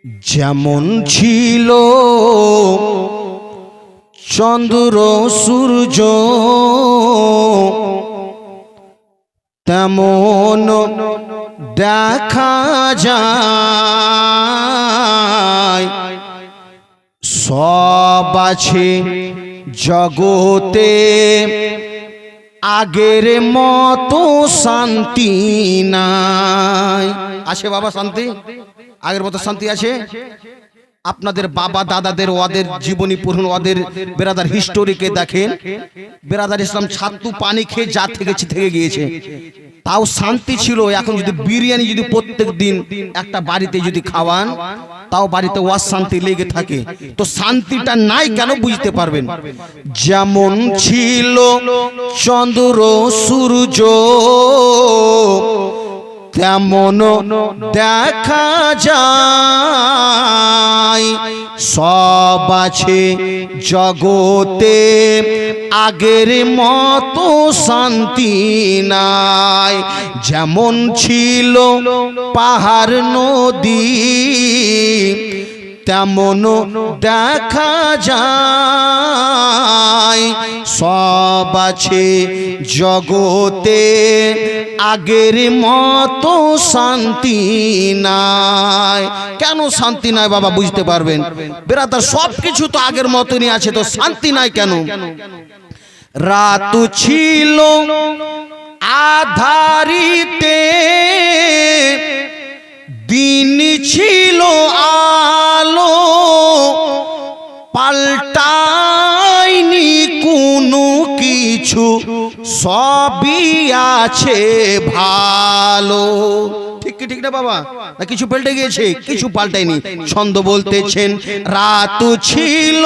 যেমন ছিল চন্দ্র সূর্য তেমন দেখা যায়। সব আছে জগতে আগের মতো শান্তি নাই। আছে বাবা শান্তি? আগের মতো শান্তি আছে? আপনাদের বাবা দাদাদের ওদের জীবনী পড়ুন, ওদের বেরাদার হিস্টোরিকে দেখেন। বেরাদার ইসলাম ছাতু পানি খেয়ে যা থেকে গিয়েছে, তাও শান্তি ছিল। এখন যদি বিরিয়ানি যদি প্রত্যেক দিন একটা বাড়িতে যদি খাওয়ান, তাও বাড়িতে অশান্তি লেগে থাকে। তো শান্তিটা নাই কেন বুঝতে পারবেন। যেমন ছিল চন্দ্র সূর্য তেমন দেখা যায়। সব আছে জগতে আগের মতো শান্তি নাই। যেমন ছিল পাহাড় নদী তেমন দেখা যায়। সব আছে জগতে আগের মতো শান্তি নাই। কেন শান্তি নাই বাবা বুঝতে পারবেন। বেরাদার সব কিছু তো আগের মতনই আছে, তো শান্তি নাই কেন? রাত ছিল আধারিতে, দিন ছিল আলো, পাল্টায়নি কোনো কিছু, সবই আছে ভালো। ঠিক কি ঠিক না বাবা? না কিছু পাল্টে গিয়েছে? কিছু পাল্টায়নি। ছন্দ বলতেছেন রাত ছিল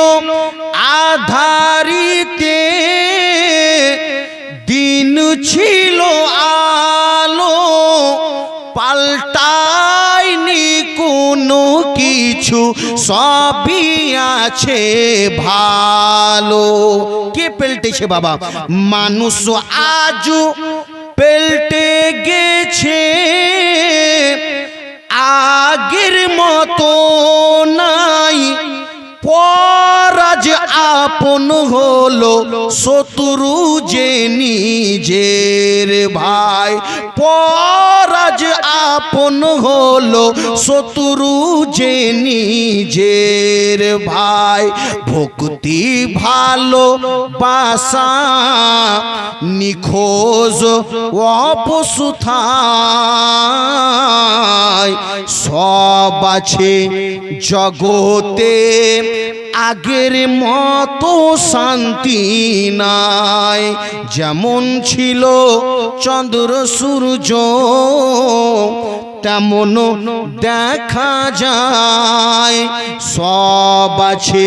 আধারিতে, দিন ছিল আলো, পাল্টায়নি কোনো কিছু, সবই আছে ভালো। কে পাল্টেছে বাবা? মানুষ আজও পাল্টে গেছে, আগের মতো নাই। পরাজ আপন হলো, শত্রু যে নিজের ভাই। পরাজ আপন হলো, শত্রু যে নিজের ভাই। ভক্তি ভালোবাসা নিখোঁজ অপসুথায়। সব আছে জগতে আগের মতো শান্তি নাই। যেমন ছিল চন্দ্র সূর্য তেমন দেখা যায়। সব আছে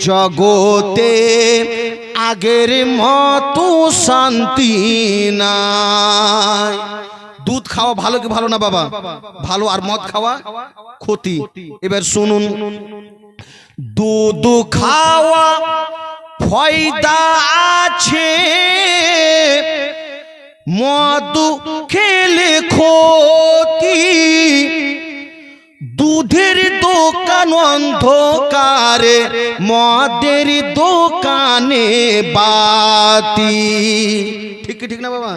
জগতে আগের মতো শান্তি নাই। দুধ খাওয়া ভালো কি ভালো না বাবা? ভালো। আর মদ খাওয়া ক্ষতি। এবার শুনুন, দুধ খাওয়া ফায়দা আছে, মদ খেলে ক্ষতি। দুধের দোকান অন্ধকারে, মদের দোকানে বাতি। ঠিক ঠিক না বাবা?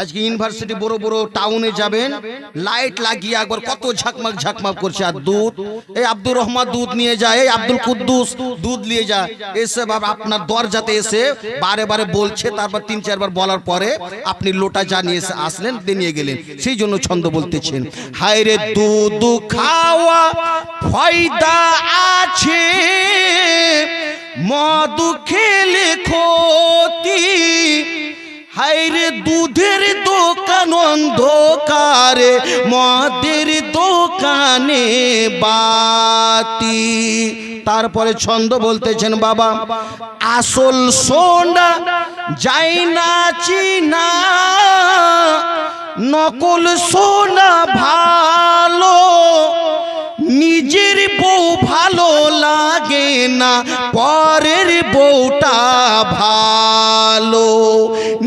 আজকে ইউনিভার্সিটি বড় বড় টাউনে যাবেন, লাইট লাগিয়ে একবার কত ঝাকমাক ঝাকমাক করছে। আর দুধ, এই আব্দুর রহমান দুধ নিয়ে যায়, এই আব্দুল কুদ্দুস দুধ নিয়ে যায়। এসে বাবা আপনার দরজাতে এসে বারে বারে বলছে, তারপর 3-4 বার বলার পরে আপনি লোটা জানিয়ে আসলেন, নিয়ে গেলেন। সেই জন্য ছন্দ বলতেছেন, হায় রে দুধ খাওয়া ফায়দা আছে, মদ খেলে ক্ষতি। হায়রে দুধের দোকান অন্ধকারে, মদের দোকানে বাতি। তারপরে ছন্দ বলতেছেন বাবা, আসল সোনা যায় না চিনা, নকল সোনা ভালো। নিজের বউ ভালো লাগে না, পরের বউটা ভালো।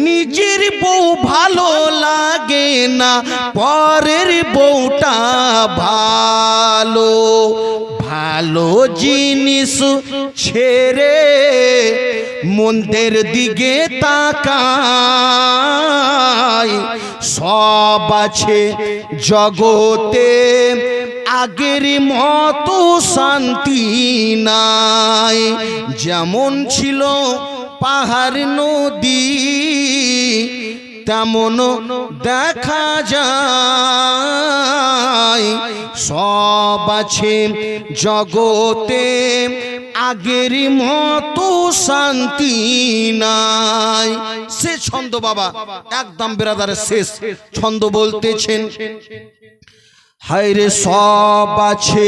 নিজের বউ ভালো লাগে না, পরের বউটা ভালো। ভালো জিনিস ছেড়ে মন্দের দিকে তাকায়, সব আছে জগতে আগের মতো শান্তি নাই। যেমন ছিল পাহাড় নদী তেমন দেখা যায়, সব আছে জগতে আগের মতো শান্তি নাই। সে ছন্দ বাবা একদম বেরাদারের শেষ ছন্দ বলতেছেন, হায়রে সব আছে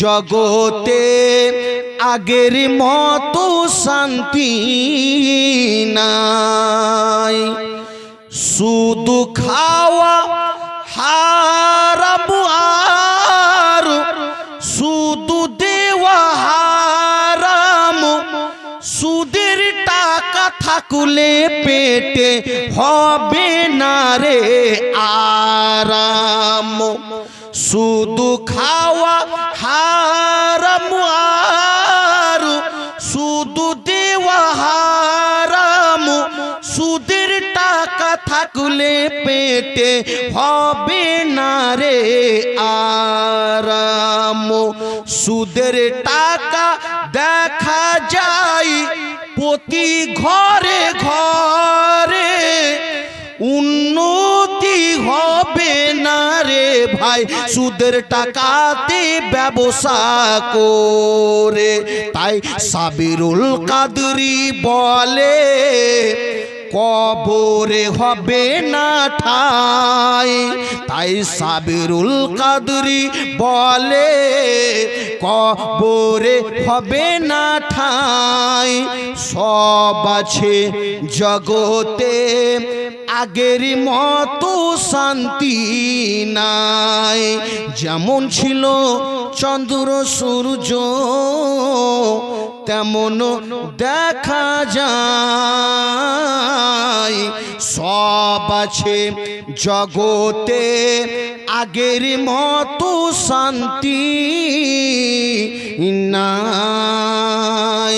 জগতে আগের মতো শান্তি নাই, শুধু খাওয়া হারাম আর শুধু দেওয়া হারাম, সুদের টাকা থাকলে পেটে হবে না রে আরাম, শুধু খাওয়া হারাম আর শুধু দেওয়া হারাম, সুদের টাকা থাকলে পেটে হবে না রে আরাম। সুদের টাকা দেখা যায় প্রতি ঘরে ঘরে, উন্নতি হবে না রে ভাই সুদের টাকাতে ব্যবসা করে। তাই সাবিরুল কাদরি বলে কবরে হবে না ঠাই, তাই সাবিরুল কাদরি বলে কবরে হবে না ঠাই, সব আছে জগতে আগের মতো শান্তি নাই। যেমন ছিল চন্দ্র সূর্য তেমন দেখা যায়, সব আছে জগতে আগের মতো শান্তি নাই।